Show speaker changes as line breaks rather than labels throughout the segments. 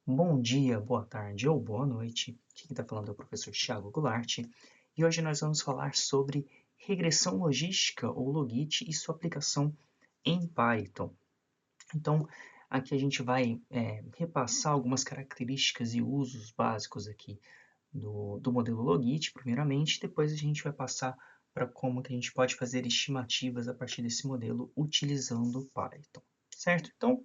Bom dia, boa tarde ou boa noite. Aqui quem está falando é o professor Thiago Goulart e hoje nós vamos falar sobre regressão logística ou logit e sua aplicação em Python. Então, aqui a gente vai repassar algumas características e usos básicos aqui do modelo logit, primeiramente, depois a gente vai passar para como que a gente pode fazer estimativas a partir desse modelo utilizando Python, certo? Então,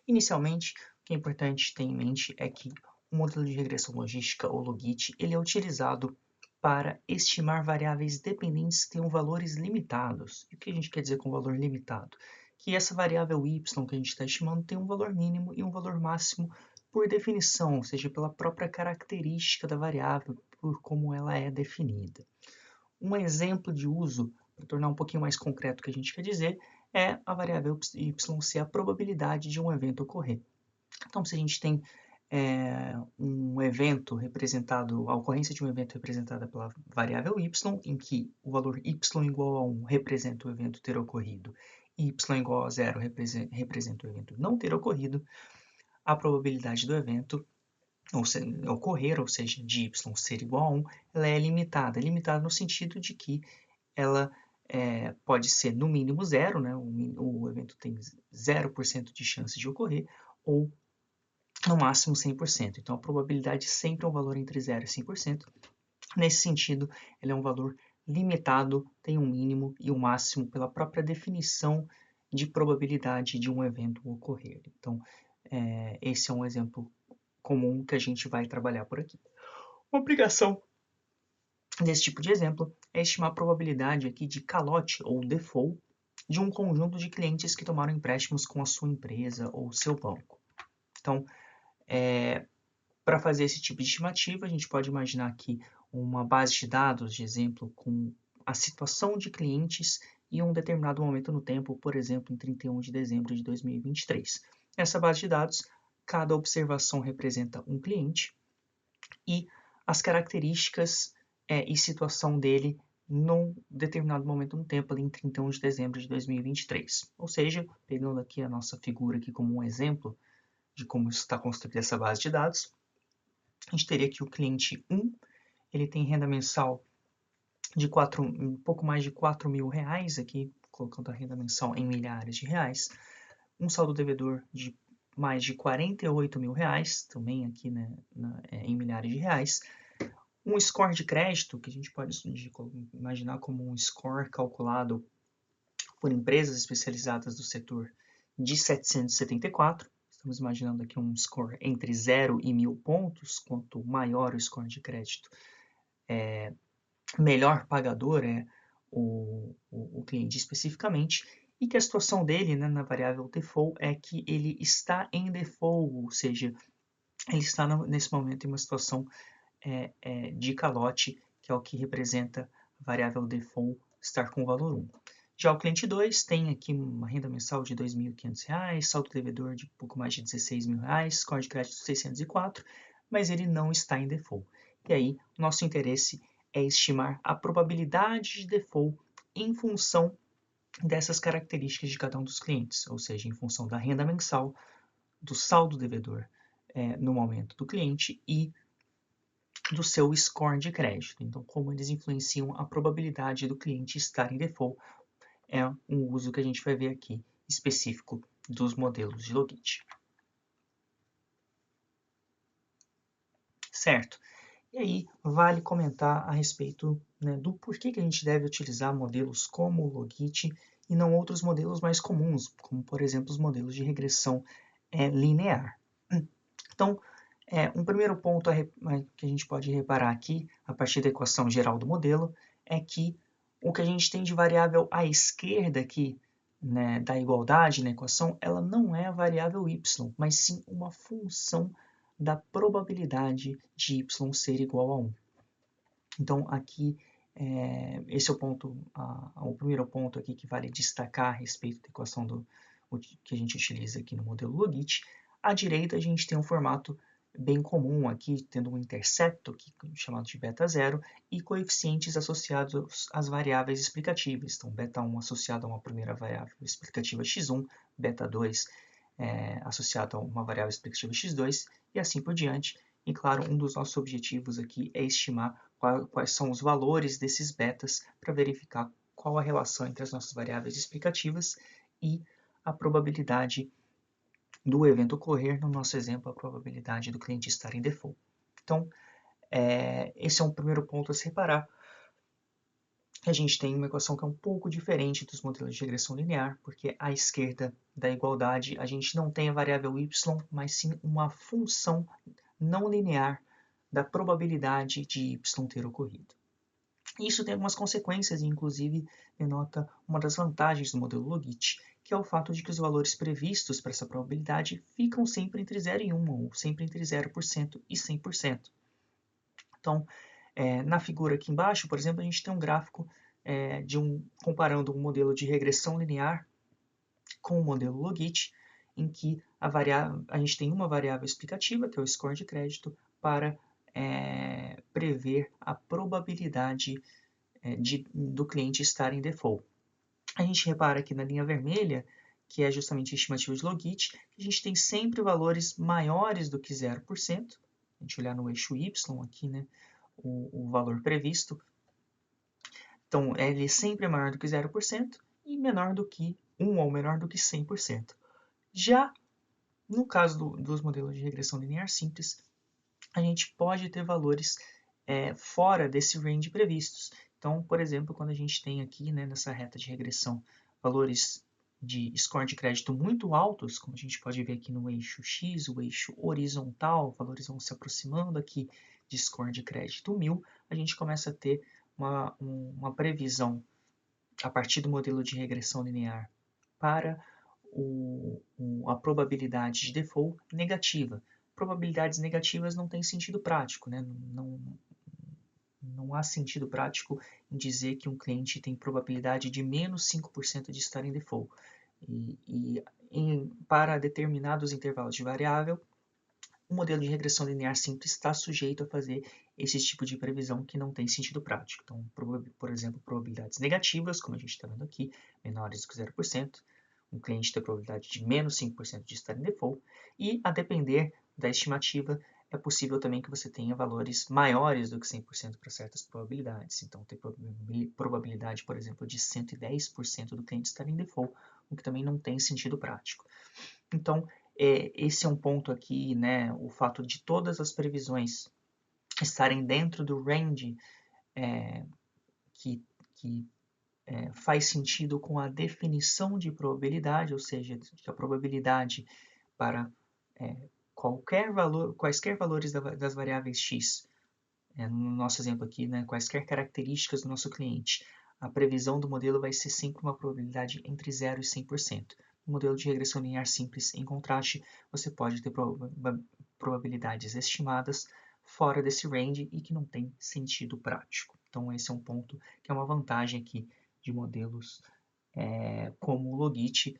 inicialmente, o que é importante ter em mente é que o modelo de regressão logística, ou logit, ele é utilizado para estimar variáveis dependentes que tenham valores limitados. E o que a gente quer dizer com valor limitado? Que essa variável y que a gente está estimando tem um valor mínimo e um valor máximo por definição, ou seja, pela própria característica da variável, por como ela é definida. Um exemplo de uso, para tornar um pouquinho mais concreto o que a gente quer dizer, é a variável y ser a probabilidade de um evento ocorrer. Então, se a gente tem um evento representado, a ocorrência de um evento representada pela variável y, em que o valor y igual a 1 representa o evento ter ocorrido e y igual a 0 representa o evento não ter ocorrido, a probabilidade do evento ocorrer, ou seja, de y ser igual a 1, ela é limitada. Limitada no sentido de que ela pode ser no mínimo zero, né? O evento tem 0% de chance de ocorrer, ou no máximo 100%. Então, a probabilidade sempre é um valor entre 0 e 100%. Nesse sentido, ele é um valor limitado, tem um mínimo e um máximo pela própria definição de probabilidade de um evento ocorrer. Então, esse é um exemplo comum que a gente vai trabalhar por aqui. Uma aplicação desse tipo de exemplo é estimar a probabilidade aqui de calote ou default de um conjunto de clientes que tomaram empréstimos com a sua empresa ou seu banco. Então, para fazer esse tipo de estimativa, a gente pode imaginar aqui uma base de dados, de exemplo, com a situação de clientes em um determinado momento no tempo, por exemplo, em 31 de dezembro de 2023. Nessa base de dados, cada observação representa um cliente e as características e situação dele num determinado momento no tempo, ali em 31 de dezembro de 2023. Ou seja, pegando aqui a nossa figura aqui como um exemplo de como está construída essa base de dados, a gente teria aqui o cliente 1, ele tem renda mensal de um pouco mais de 4 mil reais, aqui colocando a renda mensal em milhares de reais, um saldo devedor de mais de 48 mil reais, também aqui em milhares de reais, um score de crédito, que a gente pode imaginar como um score calculado por empresas especializadas do setor de 774, estamos imaginando aqui um score entre 0 e 1000 pontos, quanto maior o score de crédito, melhor pagador é o cliente especificamente, e que a situação dele, né, na variável default, é que ele está em default, ou seja, ele está nesse momento em uma situação de calote, que é o que representa a variável default estar com o valor 1. Já o cliente 2 tem aqui uma renda mensal de R$ 2.500, saldo devedor de pouco mais de R$ 16 mil, score de crédito 604, mas ele não está em default. E aí, nosso interesse é estimar a probabilidade de default em função dessas características de cada um dos clientes, ou seja, em função da renda mensal, do saldo devedor no momento do cliente e do seu score de crédito. Então, como eles influenciam a probabilidade do cliente estar em default é um uso que a gente vai ver aqui específico dos modelos de logit. Certo? E aí, vale comentar a respeito, né, do porquê que a gente deve utilizar modelos como o logit e não outros modelos mais comuns, como, por exemplo, os modelos de regressão linear. Então, um primeiro ponto que a gente pode reparar aqui, a partir da equação geral do modelo, é que o que a gente tem de variável à esquerda aqui, né, da igualdade na equação, ela não é a variável y, mas sim uma função da probabilidade de y ser igual a 1. Então, aqui, esse é o ponto, o primeiro ponto aqui que vale destacar a respeito da equação que a gente utiliza aqui no modelo logit. À direita, a gente tem um formato bem comum aqui, tendo um intercepto, aqui, chamado de beta 0, e coeficientes associados às variáveis explicativas. Então, beta 1 associado a uma primeira variável explicativa x1, beta 2 associado a uma variável explicativa x2 e assim por diante. E claro, um dos nossos objetivos aqui é estimar quais são os valores desses betas para verificar qual a relação entre as nossas variáveis explicativas e a probabilidade do evento ocorrer, no nosso exemplo, a probabilidade do cliente estar em default. Então, esse é um primeiro ponto a se reparar. A gente tem uma equação que é um pouco diferente dos modelos de regressão linear, porque à esquerda da igualdade a gente não tem a variável y, mas sim uma função não linear da probabilidade de y ter ocorrido. Isso tem algumas consequências e, inclusive, denota uma das vantagens do modelo Logit, que é o fato de que os valores previstos para essa probabilidade ficam sempre entre 0 e 1, ou sempre entre 0% e 100%. Então, na figura aqui embaixo, por exemplo, a gente tem um gráfico comparando um modelo de regressão linear com o modelo Logit, em que a gente tem uma variável explicativa, que é o score de crédito, para prever a probabilidade do cliente estar em default. A gente repara aqui na linha vermelha, que é justamente a estimativa de Logit, que a gente tem sempre valores maiores do que 0%. A gente olhar no eixo Y aqui, né, o valor previsto. Então, ele sempre é maior do que 0% e menor do que 1 ou menor do que 100%. Já no caso dos modelos de regressão linear simples, a gente pode ter valores fora desse range previstos. Então, por exemplo, quando a gente tem aqui, né, nessa reta de regressão, valores de score de crédito muito altos, como a gente pode ver aqui no eixo X, o eixo horizontal, valores vão se aproximando aqui de score de crédito 1000, a gente começa a ter uma previsão a partir do modelo de regressão linear para a probabilidade de default negativa. Probabilidades negativas não têm sentido prático, né? Não há sentido prático em dizer que um cliente tem probabilidade de menos 5% de estar em default. Para determinados intervalos de variável, o modelo de regressão linear simples está sujeito a fazer esse tipo de previsão que não tem sentido prático. Então, por exemplo, probabilidades negativas, como a gente está vendo aqui, menores do que 0%, um cliente tem probabilidade de menos 5% de estar em default, e a depender da estimativa, é possível também que você tenha valores maiores do que 100% para certas probabilidades. Então, tem probabilidade, por exemplo, de 110% do cliente estar em default, o que também não tem sentido prático. Então, esse é um ponto aqui, né, o fato de todas as previsões estarem dentro do range que faz sentido com a definição de probabilidade, ou seja, que a probabilidade para quaisquer valores das variáveis x, no nosso exemplo aqui, né, quaisquer características do nosso cliente, a previsão do modelo vai ser sempre uma probabilidade entre 0 e 100%. No modelo de regressão linear simples, em contraste, você pode ter probabilidades estimadas fora desse range e que não tem sentido prático. Então, esse é um ponto que é uma vantagem aqui de modelos como o Logit,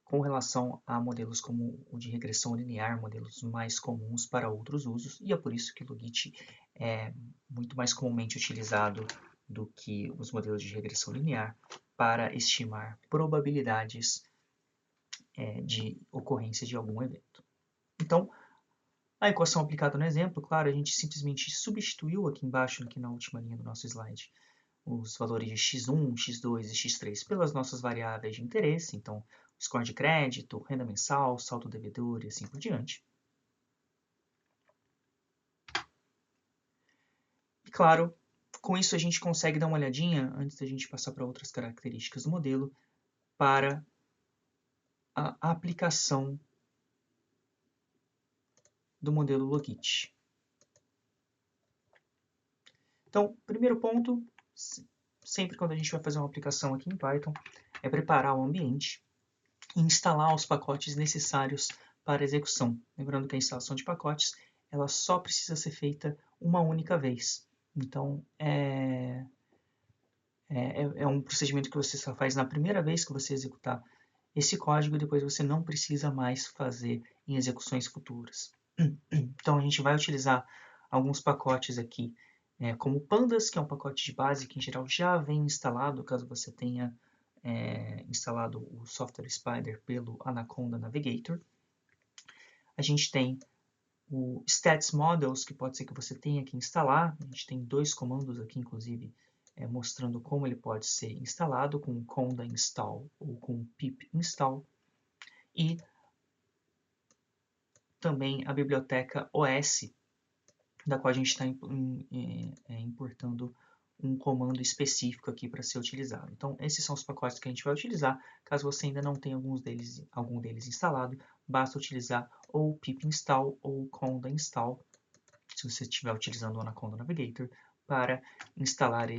com relação a modelos como o de regressão linear, modelos mais comuns para outros usos, e é por isso que o Logit é muito mais comumente utilizado do que os modelos de regressão linear para estimar probabilidades de ocorrência de algum evento. Então, a equação aplicada no exemplo, claro, a gente simplesmente substituiu aqui embaixo, aqui na última linha do nosso slide, os valores de x1, x2 e x3 pelas nossas variáveis de interesse, então, score de crédito, renda mensal, saldo devedor e assim por diante. E claro, com isso a gente consegue dar uma olhadinha, antes da gente passar para outras características do modelo, para a aplicação do modelo Logit. Então, primeiro ponto, sempre quando a gente vai fazer uma aplicação aqui em Python, é preparar o ambiente e instalar os pacotes necessários para a execução. Lembrando que a instalação de pacotes ela só precisa ser feita uma única vez. Então, é um procedimento que você só faz na primeira vez que você executar esse código e depois você não precisa mais fazer em execuções futuras. Então, a gente vai utilizar alguns pacotes aqui, como Pandas, que é um pacote de base que em geral já vem instalado, caso você tenha instalado o software Spider pelo Anaconda Navigator. A gente tem o Stats Models, que pode ser que você tenha que instalar. A gente tem 2 comandos aqui, inclusive, mostrando como ele pode ser instalado, com conda install ou com pip install. E também a biblioteca OS, da qual a gente está importando um comando específico aqui para ser utilizado. Então, esses são os pacotes que a gente vai utilizar. Caso você ainda não tenha algum deles instalado, basta utilizar ou pip install ou conda install, se você estiver utilizando o Anaconda Navigator, para instalar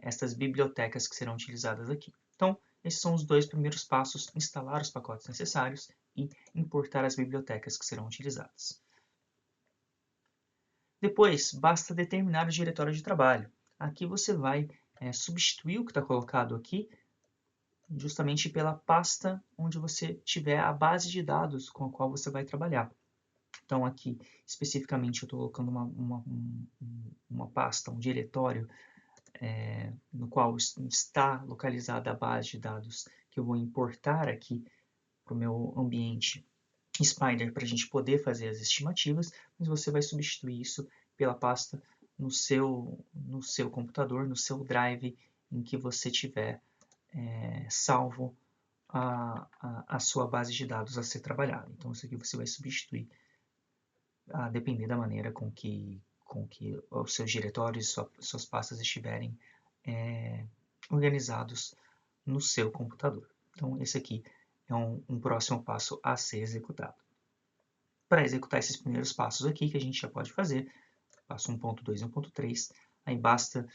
estas bibliotecas que serão utilizadas aqui. Então, esses são os 2 primeiros passos: instalar os pacotes necessários e importar as bibliotecas que serão utilizadas. Depois, basta determinar o diretório de trabalho. Aqui você vai substituir o que está colocado aqui justamente pela pasta onde você tiver a base de dados com a qual você vai trabalhar. Então, aqui, especificamente, eu estou colocando uma pasta, um diretório, no qual está localizada a base de dados que eu vou importar aqui para o meu ambiente Spider para a gente poder fazer as estimativas, mas você vai substituir isso pela pasta no seu computador, no seu drive em que você tiver salvo a sua base de dados a ser trabalhada. Então, isso aqui você vai substituir a depender da maneira com que os seus diretórios, suas pastas estiverem organizados no seu computador. Então, esse aqui é um próximo passo a ser executado. Para executar esses primeiros passos aqui, que a gente já pode fazer, passo 1.2 e 1.3, aí basta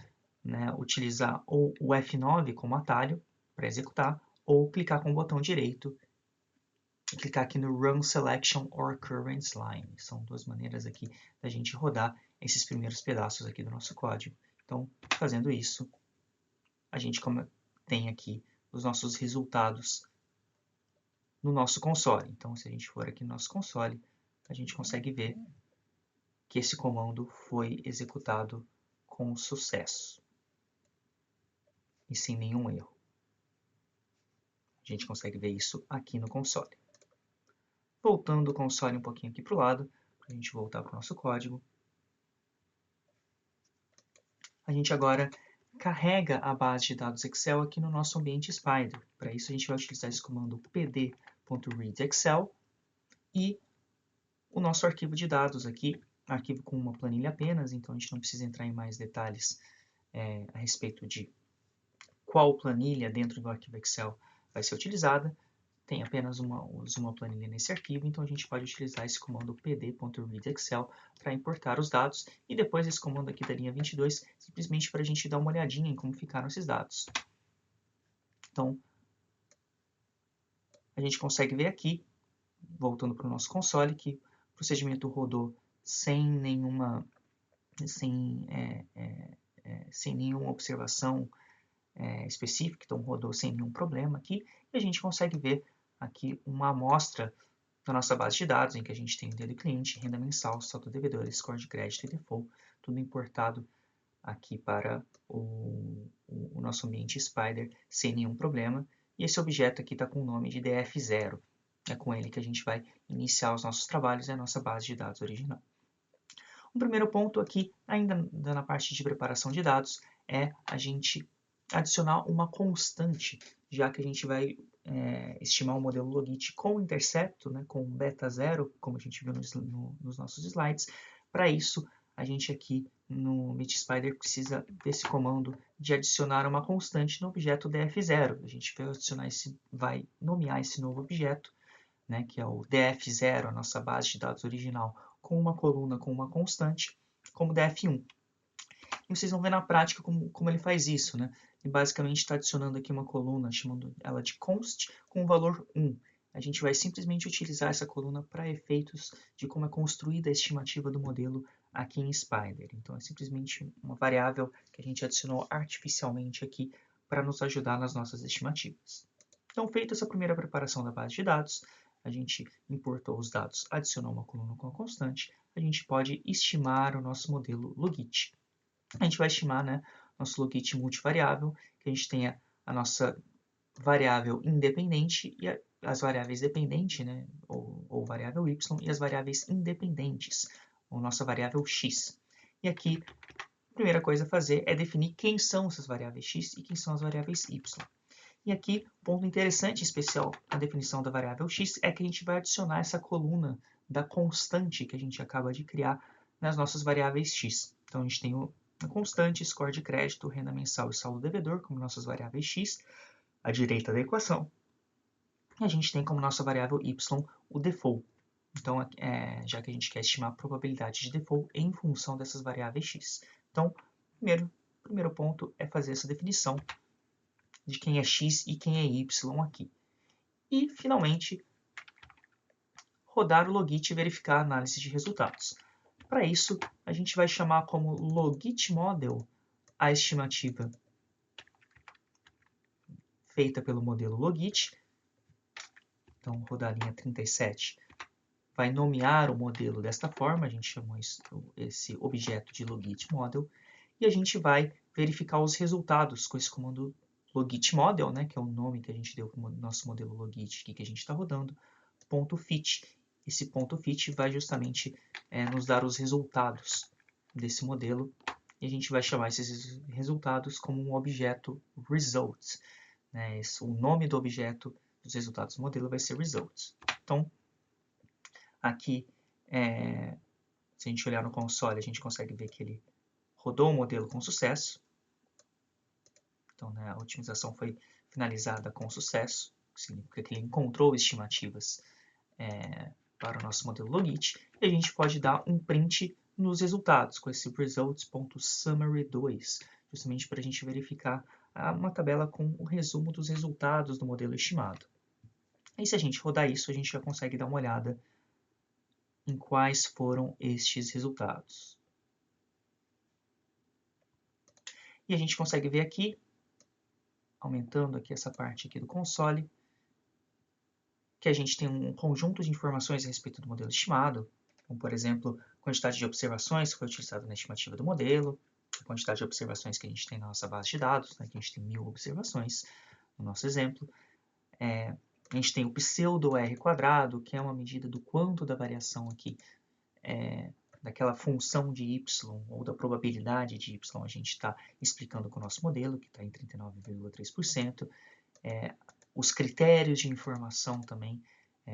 utilizar ou o F9 como atalho para executar, ou clicar com o botão direito e clicar aqui no Run Selection or Current Line. São 2 maneiras aqui da gente rodar esses primeiros pedaços aqui do nosso código. Então, fazendo isso, a gente tem aqui os nossos resultados no nosso console. Então, se a gente for aqui no nosso console, a gente consegue ver que esse comando foi executado com sucesso e sem nenhum erro. A gente consegue ver isso aqui no console. Voltando o console um pouquinho aqui para o lado, para a gente voltar para o nosso código. A gente agora carrega a base de dados Excel aqui no nosso ambiente Spider. Para isso, a gente vai utilizar esse comando pd.readExcel e o nosso arquivo de dados aqui, arquivo com uma planilha apenas, então a gente não precisa entrar em mais detalhes a respeito de qual planilha dentro do arquivo Excel vai ser utilizada. Tem apenas uma planilha nesse arquivo, então a gente pode utilizar esse comando pd.readExcel para importar os dados, e depois esse comando aqui da linha 22, simplesmente para a gente dar uma olhadinha em como ficaram esses dados. Então, a gente consegue ver aqui, voltando para o nosso console, que o procedimento rodou sem nenhuma observação específica, então rodou sem nenhum problema aqui, e a gente consegue ver aqui uma amostra da nossa base de dados, em que a gente tem o dedo cliente, renda mensal, saldo devedor, score de crédito e default, tudo importado aqui para o nosso ambiente Spider sem nenhum problema. E esse objeto aqui está com o nome de df0. É com ele que a gente vai iniciar os nossos trabalhos e a nossa base de dados original. O primeiro ponto aqui, ainda na parte de preparação de dados, é a gente adicionar uma constante, já que a gente vai estimar o modelo Logit com intercepto, com beta 0, como a gente viu nos nossos slides. Para isso, a gente aqui no MeetSpider precisa desse comando de adicionar uma constante no objeto df0. A gente vai nomear esse novo objeto, que é o df0, a nossa base de dados original, com uma coluna com uma constante, como df1. E vocês vão ver na prática como ele faz isso, Ele basicamente está adicionando aqui uma coluna, chamando ela de const, com o valor 1. A gente vai simplesmente utilizar essa coluna para efeitos de como é construída a estimativa do modelo aqui em Spider. Então, é simplesmente uma variável que a gente adicionou artificialmente aqui para nos ajudar nas nossas estimativas. Então, feita essa primeira preparação da base de dados, a gente importou os dados, adicionou uma coluna com a constante, a gente pode estimar o nosso modelo Logit. A gente vai estimar nosso Logit multivariável, que a gente tenha a nossa variável independente e as variáveis dependentes, né, ou variável y, e as variáveis independentes, ou nossa variável x. E aqui, a primeira coisa a fazer é definir quem são essas variáveis x e quem são as variáveis y. E aqui, ponto interessante, especial na definição da variável x, é que a gente vai adicionar essa coluna da constante que a gente acaba de criar nas nossas variáveis x. Então, a gente tem a constante, score de crédito, renda mensal e saldo devedor como nossas variáveis x, à direita da equação. E a gente tem como nossa variável y o default. Então, já que a gente quer estimar a probabilidade de default em função dessas variáveis x. Então, primeiro ponto é fazer essa definição de quem é x e quem é y aqui. E, finalmente, rodar o logit e verificar a análise de resultados. Para isso, a gente vai chamar como logit model a estimativa feita pelo modelo logit. Então, rodar a linha 37 vai nomear o modelo desta forma, a gente chamou esse objeto de logit model, e a gente vai verificar os resultados com esse comando logit model, né, que é o nome que a gente deu para o nosso modelo logit que a gente está rodando, .fit. Esse .fit vai justamente nos dar os resultados desse modelo, e a gente vai chamar esses resultados como um objeto results. Né? O nome do objeto dos resultados do modelo vai ser results. Então, aqui, se a gente olhar no console, a gente consegue ver que ele rodou o modelo com sucesso. Então, né, a otimização foi finalizada com sucesso, que significa que ele encontrou estimativas para o nosso modelo logit. E a gente pode dar um print nos resultados, com esse results.summary2, justamente para a gente verificar uma tabela com o resumo dos resultados do modelo estimado. E se a gente rodar isso, a gente já consegue dar uma olhada em quais foram estes resultados. E a gente consegue ver aqui, aumentando aqui essa parte aqui do console, que a gente tem um conjunto de informações a respeito do modelo estimado, como, por exemplo, a quantidade de observações que foi utilizada na estimativa do modelo, a quantidade de observações que a gente tem na nossa base de dados, né, que a gente tem 1000 observações no nosso exemplo. A gente tem o pseudo R quadrado, que é uma medida do quanto da variação aqui daquela função de y, ou da probabilidade de y, a gente está explicando com o nosso modelo, que está em 39,3%. Os critérios de informação também,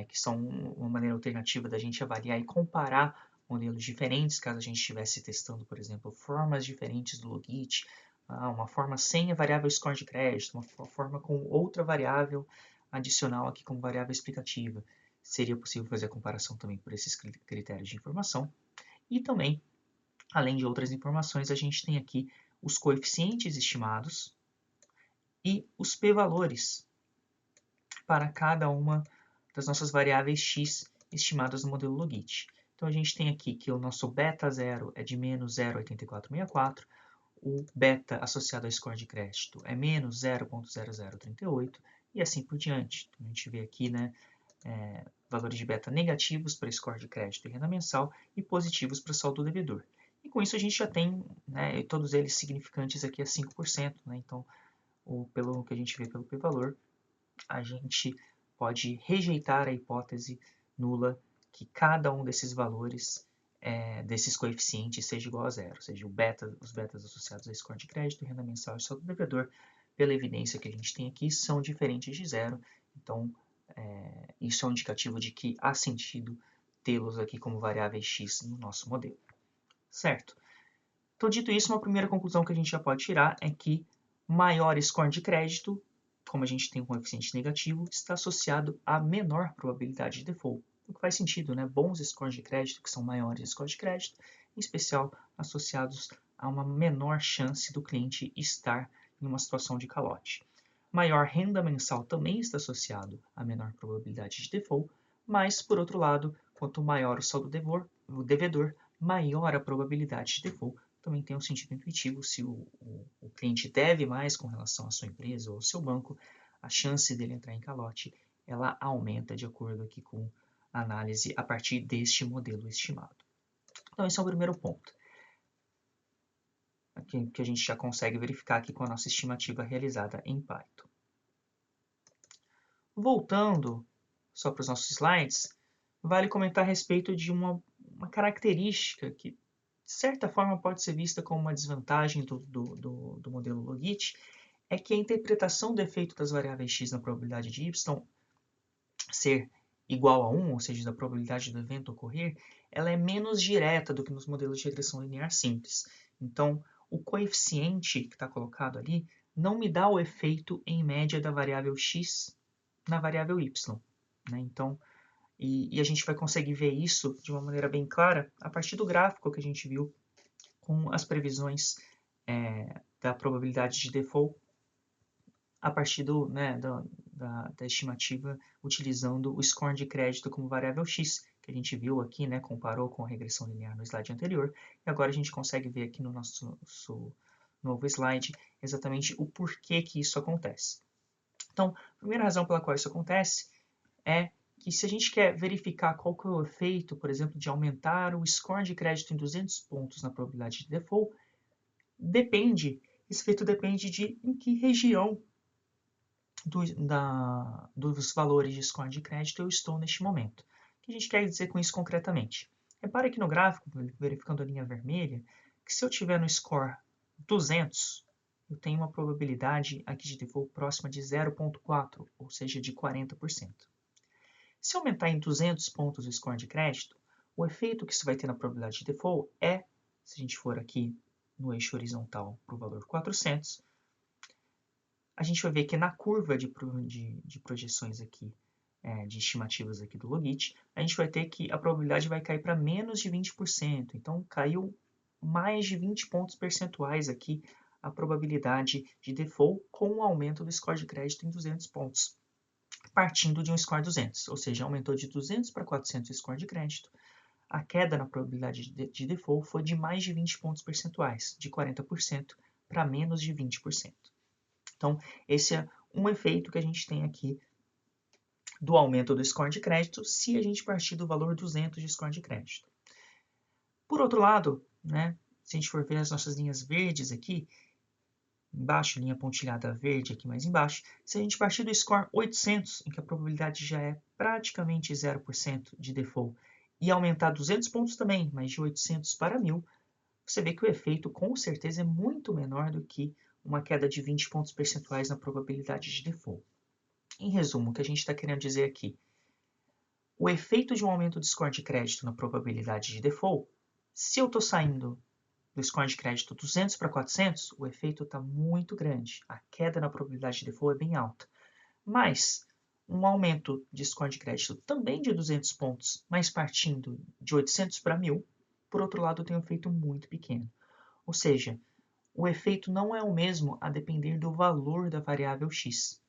que são uma maneira alternativa da gente avaliar e comparar modelos diferentes, caso a gente estivesse testando, por exemplo, formas diferentes do logit, uma forma sem a variável score de crédito, uma forma com outra variável adicional aqui como variável explicativa. Seria possível fazer a comparação também por esses critérios de informação. E também, além de outras informações, a gente tem aqui os coeficientes estimados e os p-valores para cada uma das nossas variáveis x estimadas no modelo logit. Então, a gente tem aqui que o nosso beta 0 é de menos 0,8464, o beta associado ao score de crédito é menos 0,0038 e assim por diante. Então, a gente vê aqui, né, valores de beta negativos para score de crédito e renda mensal e positivos para saldo devedor. E com isso a gente já tem, né, todos eles significantes aqui a 5%. Né? Então, pelo que a gente vê pelo p-valor, a gente pode rejeitar a hipótese nula que cada um desses valores, desses coeficientes, seja igual a zero, ou seja, os betas associados a score de crédito, renda mensal e saldo devedor, pela evidência que a gente tem aqui, são diferentes de zero. Então, isso é um indicativo de que há sentido tê-los aqui como variáveis x no nosso modelo. Certo? Então, dito isso, uma primeira conclusão que a gente já pode tirar é que maior score de crédito, como a gente tem um coeficiente negativo, está associado a menor probabilidade de default. O que faz sentido, né? Bons scores de crédito, que são maiores scores de crédito, em especial associados a uma menor chance do cliente estar em uma situação de calote. Maior renda mensal também está associado a menor probabilidade de default, mas, por outro lado, quanto maior o saldo devedor, maior a probabilidade de default. Também tem um sentido intuitivo, se o cliente deve mais com relação à sua empresa ou ao seu banco, a chance dele entrar em calote, ela aumenta de acordo aqui com a análise a partir deste modelo estimado. Então, esse é o primeiro ponto, que a gente já consegue verificar aqui com a nossa estimativa realizada em Python. Voltando só para os nossos slides, vale comentar a respeito de uma característica que, de certa forma, pode ser vista como uma desvantagem do modelo Logit, é que a interpretação do efeito das variáveis x na probabilidade de y ser igual a 1, ou seja, da probabilidade do evento ocorrer, ela é menos direta do que nos modelos de regressão linear simples. Então, o coeficiente que está colocado ali não me dá o efeito em média da variável x na variável y. Né? Então, e a gente vai conseguir ver isso de uma maneira bem clara a partir do gráfico que a gente viu com as previsões da probabilidade de default a partir da estimativa utilizando o score de crédito como variável x, que a gente viu aqui, né, comparou com a regressão linear no slide anterior, e agora a gente consegue ver aqui no nosso novo slide exatamente o porquê que isso acontece. Então, a primeira razão pela qual isso acontece é que se a gente quer verificar qual que é o efeito, por exemplo, de aumentar o score de crédito em 200 pontos na probabilidade de default, esse efeito depende de em que região dos valores de score de crédito eu estou neste momento. O que a gente quer dizer com isso concretamente? Repare aqui no gráfico, verificando a linha vermelha, que se eu tiver no score 200, eu tenho uma probabilidade aqui de default próxima de 0,4, ou seja, de 40%. Se aumentar em 200 pontos o score de crédito, o efeito que isso vai ter na probabilidade de default é, se a gente for aqui no eixo horizontal para o valor 400, a gente vai ver que na curva de projeções aqui, de estimativas aqui do Logit, a gente vai ter que a probabilidade vai cair para menos de 20%. Então, caiu mais de 20 pontos percentuais aqui a probabilidade de default com o aumento do score de crédito em 200 pontos, partindo de um score 200, ou seja, aumentou de 200 para 400 o score de crédito. A queda na probabilidade de default foi de mais de 20 pontos percentuais, de 40% para menos de 20%. Então, esse é um efeito que a gente tem aqui do aumento do score de crédito se a gente partir do valor 200 de score de crédito. Por outro lado, né, se a gente for ver as nossas linhas verdes aqui, embaixo, linha pontilhada verde aqui mais embaixo, se a gente partir do score 800, em que a probabilidade já é praticamente 0% de default, e aumentar 200 pontos também, mas de 800 para 1000, você vê que o efeito com certeza é muito menor do que uma queda de 20 pontos percentuais na probabilidade de default. Em resumo, o que a gente está querendo dizer aqui, o efeito de um aumento do score de crédito na probabilidade de default, se eu estou saindo do score de crédito 200 para 400, o efeito está muito grande. A queda na probabilidade de default é bem alta. Mas um aumento de score de crédito também de 200 pontos, mas partindo de 800 para 1000, por outro lado, tem um efeito muito pequeno. Ou seja, o efeito não é o mesmo a depender do valor da variável x.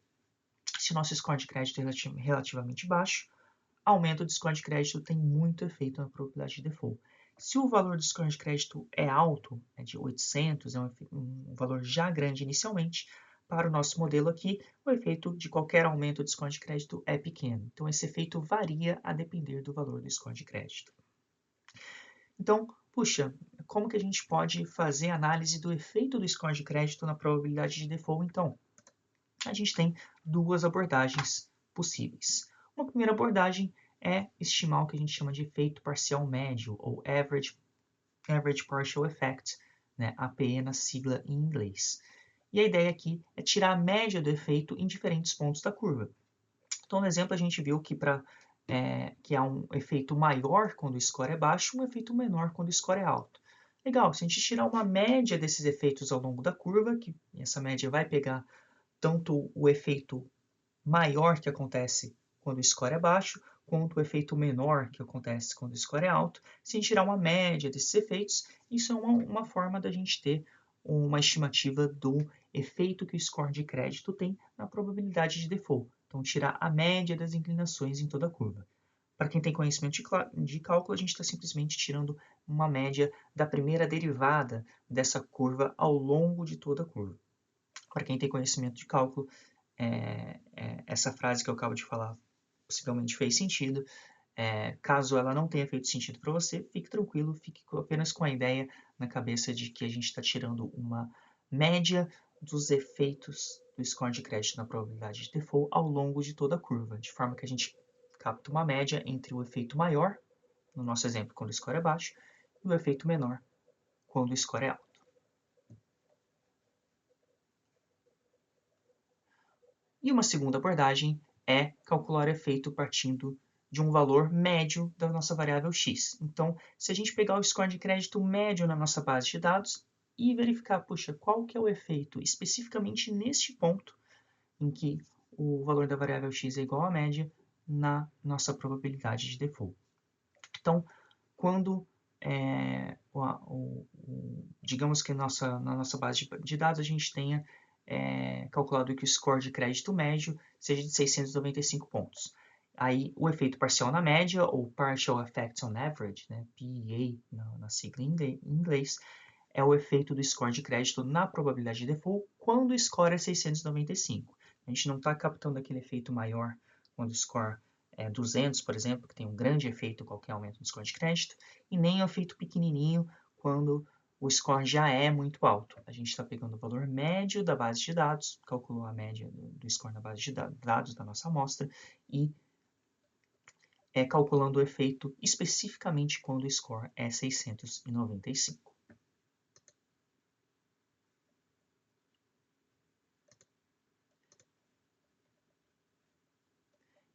Se o nosso score de crédito é relativamente baixo, aumento do score de crédito tem muito efeito na probabilidade de default. Se o valor do score de crédito é alto, de 800, é um valor já grande inicialmente, para o nosso modelo aqui, o efeito de qualquer aumento do score de crédito é pequeno. Então, esse efeito varia a depender do valor do score de crédito. Então, puxa, como que a gente pode fazer análise do efeito do score de crédito na probabilidade de default, então? A gente tem duas abordagens possíveis. Uma primeira abordagem é estimar o que a gente chama de efeito parcial médio, ou Average Partial Effect, né, APE na sigla em inglês. E a ideia aqui é tirar a média do efeito em diferentes pontos da curva. Então, no exemplo, a gente viu que que há um efeito maior quando o score é baixo e um efeito menor quando o score é alto. Legal, se a gente tirar uma média desses efeitos ao longo da curva, que essa média vai pegar tanto o efeito maior que acontece quando o score é baixo, quanto o efeito menor que acontece quando o score é alto. Se a gente tirar uma média desses efeitos, isso é uma forma da gente ter uma estimativa do efeito que o score de crédito tem na probabilidade de default. Então, tirar a média das inclinações em toda a curva. Para quem tem conhecimento de cálculo, a gente está simplesmente tirando uma média da primeira derivada dessa curva ao longo de toda a curva. Para quem tem conhecimento de cálculo, essa frase que eu acabo de falar possivelmente fez sentido. Caso ela não tenha feito sentido para você, fique tranquilo, fique apenas com a ideia na cabeça de que a gente está tirando uma média dos efeitos do score de crédito na probabilidade de default ao longo de toda a curva, de forma que a gente capta uma média entre o efeito maior, no nosso exemplo, quando o score é baixo, e o efeito menor, quando o score é alto. E uma segunda abordagem é calcular o efeito partindo de um valor médio da nossa variável x. Então, se a gente pegar o score de crédito médio na nossa base de dados e verificar, puxa, qual que é o efeito especificamente neste ponto em que o valor da variável x é igual à média na nossa probabilidade de default. Então, quando digamos que na nossa base de dados a gente tenha calculado que o score de crédito médio seja de 695 pontos. Aí o efeito parcial na média, ou Partial Effect on Average, né, PEA na sigla em inglês, é o efeito do score de crédito na probabilidade de default quando o score é 695. A gente não está captando aquele efeito maior quando o score é 200, por exemplo, que tem um grande efeito qualquer aumento no score de crédito, e nem o efeito pequenininho quando o score já é muito alto. A gente está pegando o valor médio da base de dados, calculou a média do score na base de dados da nossa amostra, e calculando o efeito especificamente quando o score é 695.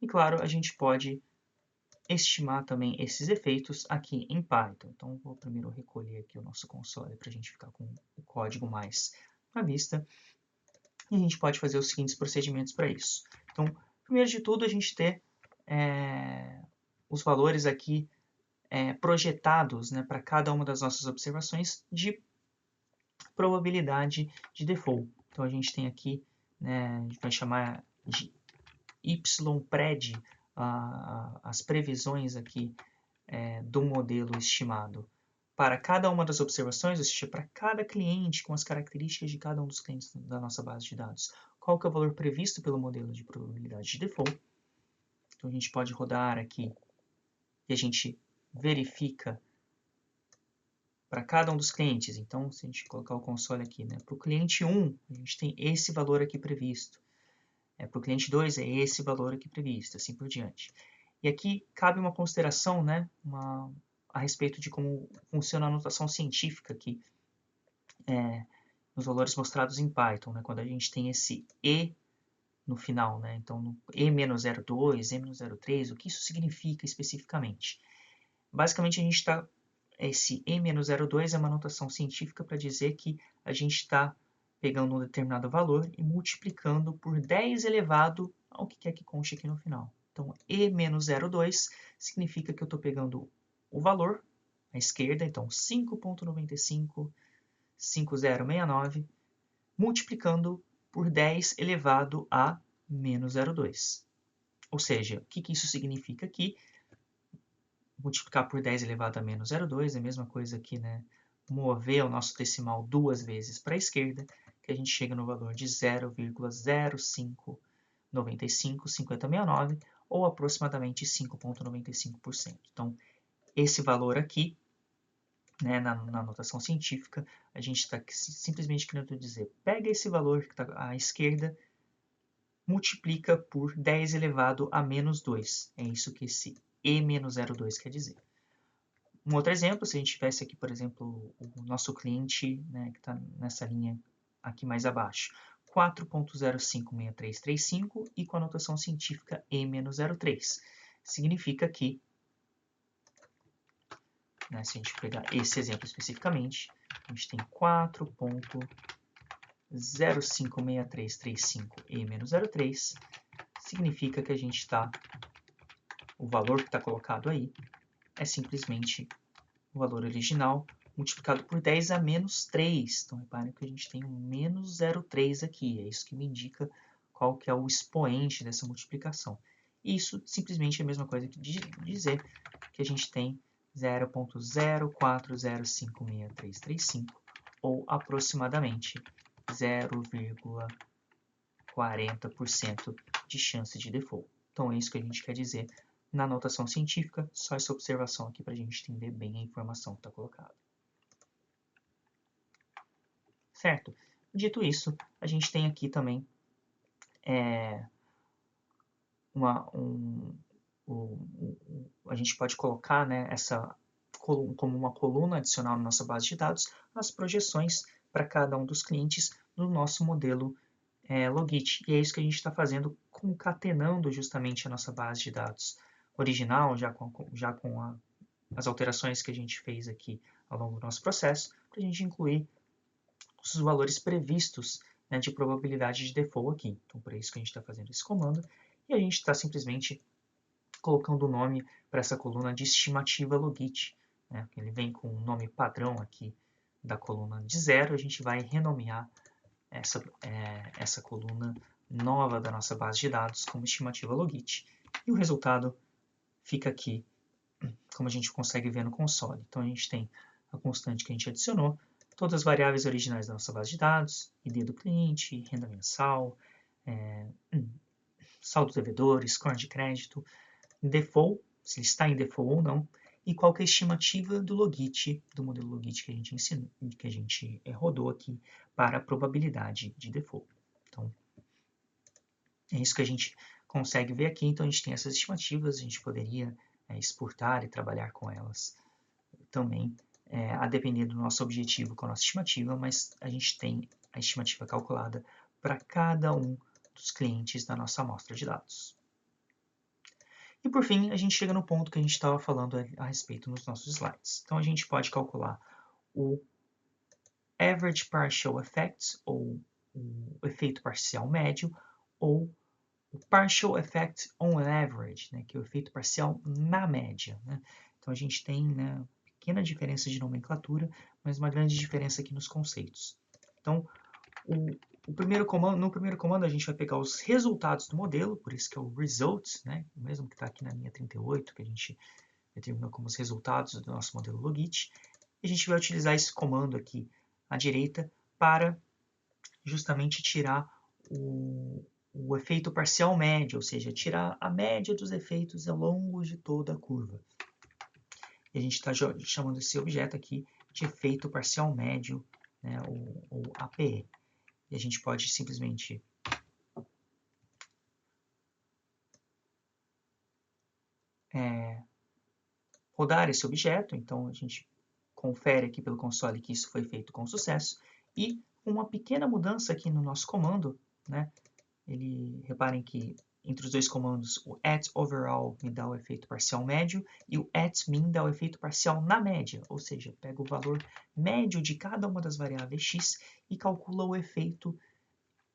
E claro, a gente pode estimar também esses efeitos aqui em Python. Então, vou primeiro recolher aqui o nosso console para a gente ficar com o código mais à vista. E a gente pode fazer os seguintes procedimentos para isso. Então, primeiro de tudo, a gente ter os valores aqui projetados, né, para cada uma das nossas observações de probabilidade de default. Então, a gente tem aqui, né, a gente vai chamar de YPRED, as previsões aqui do modelo estimado para cada uma das observações, ou seja, para cada cliente com as características de cada um dos clientes da nossa base de dados. Qual que é o valor previsto pelo modelo de probabilidade de default? Então a gente pode rodar aqui e a gente verifica para cada um dos clientes. Então, se a gente colocar o console aqui, né, para o cliente 1, a gente tem esse valor aqui previsto. Para o cliente 2 é esse valor aqui previsto, assim por diante. E aqui cabe uma consideração, né, a respeito de como funciona a notação científica aqui, nos valores mostrados em Python, né, quando a gente tem esse E no final, né, então no E-02, E-03, o que isso significa especificamente? Basicamente a gente está, esse E-02 é uma notação científica para dizer que a gente está pegando um determinado valor e multiplicando por 10 elevado ao que quer que conste aqui no final. Então, E-02 significa que eu estou pegando o valor à esquerda, então 5.955069, multiplicando por 10 elevado a menos 0,2. Ou seja, o que isso significa aqui? Multiplicar por 10 elevado a menos 0,2 é a mesma coisa que, né, mover o nosso decimal duas vezes para a esquerda, que a gente chega no valor de 0,05955069, ou aproximadamente 5,95%. Então, esse valor aqui, né, na notação científica, a gente está simplesmente querendo dizer, pega esse valor que está à esquerda, multiplica por 10 elevado a menos 2. É isso que esse E-02 quer dizer. Um outro exemplo, se a gente tivesse aqui, por exemplo, o nosso cliente, né, que está nessa linha aqui mais abaixo, 4.056335 e com a notação científica E-03. Significa que, né, se a gente pegar esse exemplo especificamente, a gente tem 4.056335 E-03, significa que a gente está, o valor que está colocado aí é simplesmente o valor original multiplicado por 10 a menos 3. Então, reparem que a gente tem um menos 0,3 aqui. É isso que me indica qual que é o expoente dessa multiplicação. Isso simplesmente é a mesma coisa que dizer que a gente tem 0,04056335 ou aproximadamente 0,40% de chance de default. Então, é isso que a gente quer dizer na notação científica, só essa observação aqui para a gente entender bem a informação que está colocada. Certo? Dito isso, a gente tem aqui também a gente pode colocar, né, como uma coluna adicional na nossa base de dados, as projeções para cada um dos clientes no nosso modelo Logit. E é isso que a gente está fazendo, concatenando justamente a nossa base de dados original, já com as alterações que a gente fez aqui ao longo do nosso processo, para a gente incluir os valores previstos, né, de probabilidade de default aqui. Então, por isso que a gente está fazendo esse comando. E a gente está simplesmente colocando o nome para essa coluna de estimativa Logit. Né? Ele vem com o nome padrão aqui da coluna de 0. A gente vai renomear essa coluna nova da nossa base de dados como estimativa Logit. E o resultado fica aqui, como a gente consegue ver no console. Então a gente tem a constante que a gente adicionou, todas as variáveis originais da nossa base de dados, ID do cliente, renda mensal, saldo devedor, score de crédito, default, se ele está em default ou não, e qual que é a estimativa do Logit, do modelo Logit que a gente ensinou, que a gente rodou aqui para a probabilidade de default. Então, é isso que a gente consegue ver aqui. Então, a gente tem essas estimativas, a gente poderia exportar e trabalhar com elas também, a depender do nosso objetivo com a nossa estimativa, mas a gente tem a estimativa calculada para cada um dos clientes da nossa amostra de dados. E por fim, a gente chega no ponto que a gente estava falando a respeito nos nossos slides. Então a gente pode calcular o Average Partial Effect, ou o efeito parcial médio, ou o Partial Effect on Average, né, que é o efeito parcial na média. Né? Então a gente tem, né, pequena diferença de nomenclatura, mas uma grande diferença aqui nos conceitos. Então, no primeiro comando a gente vai pegar os resultados do modelo, por isso que é o results, né? O mesmo que está aqui na linha 38, que a gente determinou como os resultados do nosso modelo Logit. E a gente vai utilizar esse comando aqui à direita para justamente tirar o efeito parcial médio, ou seja, tirar a média dos efeitos ao longo de toda a curva. E a gente está chamando esse objeto aqui de efeito parcial médio, né, ou APE. E a gente pode simplesmente rodar esse objeto. Então a gente confere aqui pelo console que isso foi feito com sucesso. E uma pequena mudança aqui no nosso comando, né? Reparem que entre os dois comandos, o @overall me dá o efeito parcial médio e o @min dá o efeito parcial na média, ou seja, pega o valor médio de cada uma das variáveis x e calcula o efeito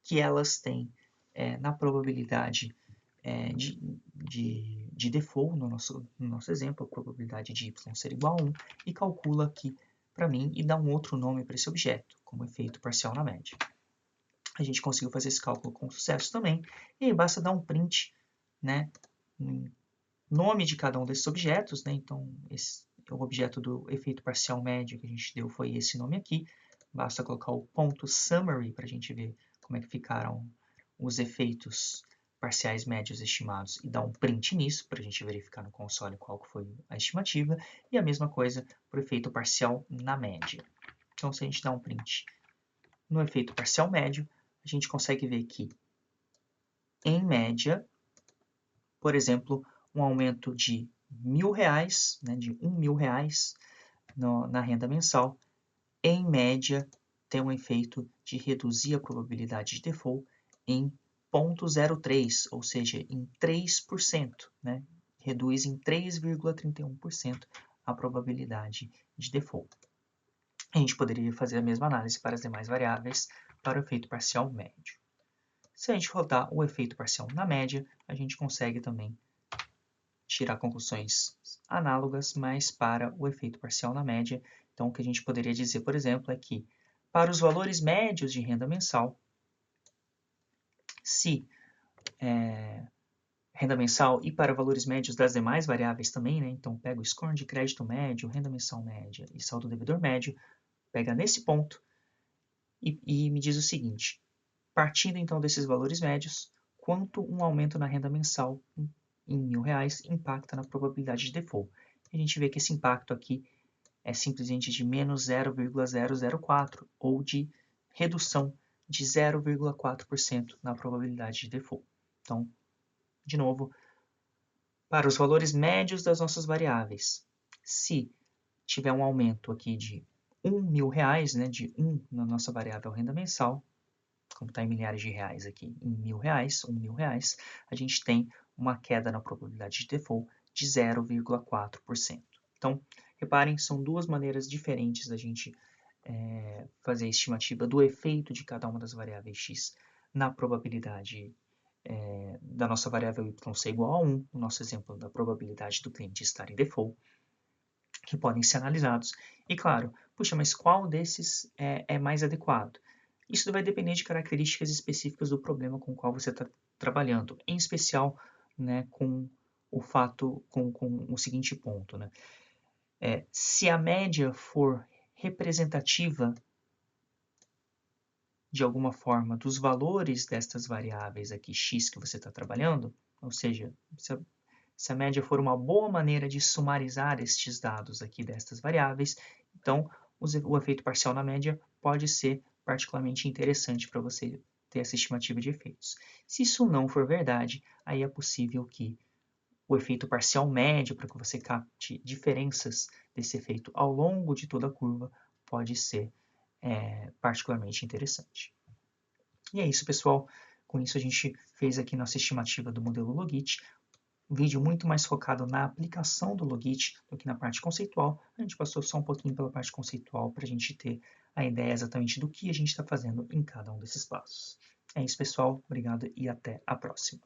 que elas têm na probabilidade de default, no nosso exemplo, a probabilidade de y ser igual a 1, e calcula aqui para mim e dá um outro nome para esse objeto, como efeito parcial na média. A gente conseguiu fazer esse cálculo com sucesso também, e aí basta dar um print, né, no nome de cada um desses objetos, né, então o objeto do efeito parcial médio que a gente deu foi esse nome aqui, basta colocar o ponto summary para a gente ver como é que ficaram os efeitos parciais médios estimados e dar um print nisso para a gente verificar no console qual foi a estimativa, e a mesma coisa para o efeito parcial na média. Então, se a gente dá um print no efeito parcial médio, a gente consegue ver que, em média, por exemplo, um aumento de R$1.000, né, de R$1.000 na renda mensal, em média, tem um efeito de reduzir a probabilidade de default em 0,03, ou seja, em 3%, né? Reduz em 3,31% a probabilidade de default. A gente poderia fazer a mesma análise para as demais variáveis para o efeito parcial médio. Se a gente rodar o efeito parcial na média, a gente consegue também tirar conclusões análogas, mas para o efeito parcial na média. Então, o que a gente poderia dizer, por exemplo, é que para os valores médios de renda mensal, se renda mensal e para valores médios das demais variáveis também, né? Então, pega o score de crédito médio, renda mensal média e saldo devedor médio, pega nesse ponto e me diz o seguinte: partindo então desses valores médios, quanto um aumento na renda mensal em R$1.000 impacta na probabilidade de default? A gente vê que esse impacto aqui é simplesmente de menos 0,004, ou de redução de 0,4% na probabilidade de default. Então, de novo, para os valores médios das nossas variáveis, se tiver um aumento aqui de R$1.000, né, de 1 na nossa variável renda mensal, como está em milhares de reais aqui, em R$1.000, R$1.000, a gente tem uma queda na probabilidade de default de 0,4%. Então, reparem, são duas maneiras diferentes da gente fazer a estimativa do efeito de cada uma das variáveis x na probabilidade da nossa variável y ser igual a 1, no nosso exemplo da probabilidade do cliente estar em default, que podem ser analisados. E claro, puxa, mas qual desses é mais adequado? Isso vai depender de características específicas do problema com o qual você está trabalhando, em especial, né, com o seguinte ponto, né? Se a média for representativa de alguma forma dos valores destas variáveis aqui x que você está trabalhando, ou seja, se a média for uma boa maneira de sumarizar estes dados aqui destas variáveis, então o efeito parcial na média pode ser particularmente interessante para você ter essa estimativa de efeitos. Se isso não for verdade, aí é possível que o efeito parcial médio, para que você capte diferenças desse efeito ao longo de toda a curva, pode ser particularmente interessante. E é isso, pessoal. Com isso a gente fez aqui nossa estimativa do modelo Logit. Um vídeo muito mais focado na aplicação do Logit do que na parte conceitual. A gente passou só um pouquinho pela parte conceitual para a gente ter a ideia exatamente do que a gente está fazendo em cada um desses passos. É isso, pessoal. Obrigado e até a próxima.